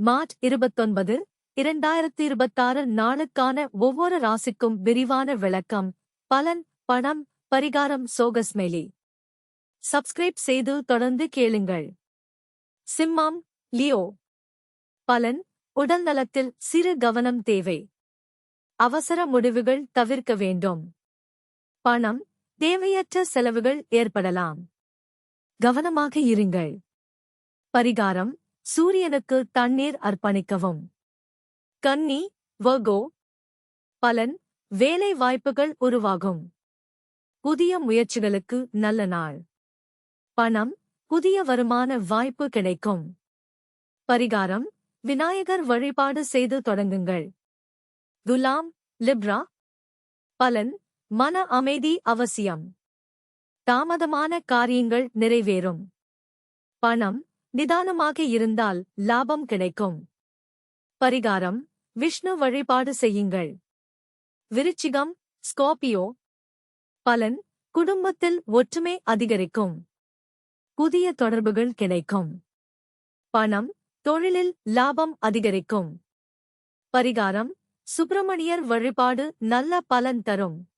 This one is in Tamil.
மார்ச் 29, 2026 நாளுக்கான ஒவ்வொரு ராசிக்கும் விரிவான விளக்கம். பலன், பணம், பரிகாரம். சோகஸ்மெலி சப்ஸ்கிரைப் செய்து தொடர்ந்து கேளுங்கள். சிம்மம், லியோ. பலன், உடல்நலத்தில் சிறு கவனம் தேவை. அவசர முடிவுகள் தவிர்க்க வேண்டும். பணம், தேவையற்ற செலவுகள் ஏற்படலாம். கவனமாக இருங்கள். பரிகாரம், சூரியனுக்கு தண்ணீர் அர்ப்பணிக்கவும். கன்னி, வர்கோ. பலன், வேலை வாய்ப்புகள் உருவாகும். புதிய முயற்சிகளுக்கு நல்ல நாள். பணம், புதிய வருமான வாய்ப்பு கிடைக்கும். பரிகாரம், விநாயகர் வழிபாடு செய்து தொடங்குங்கள். துலாம், லிப்ரா. பலன், மன அமைதி அவசியம். தாமதமான காரியங்கள் நிறைவேறும். பணம், நிதானமாக இருந்தால் லாபம் கிடைக்கும். பரிகாரம், விஷ்ணு வழிபாடு செய்யுங்கள். விருச்சிகம், ஸ்கார்பியோ. பலன், குடும்பத்தில் ஒற்றுமை அதிகரிக்கும். புதிய தொடர்புகள் கிடைக்கும். பணம், தொழிலில் லாபம் அதிகரிக்கும். பரிகாரம், சுப்பிரமணியர் வழிபாடு நல்ல பலன் தரும்.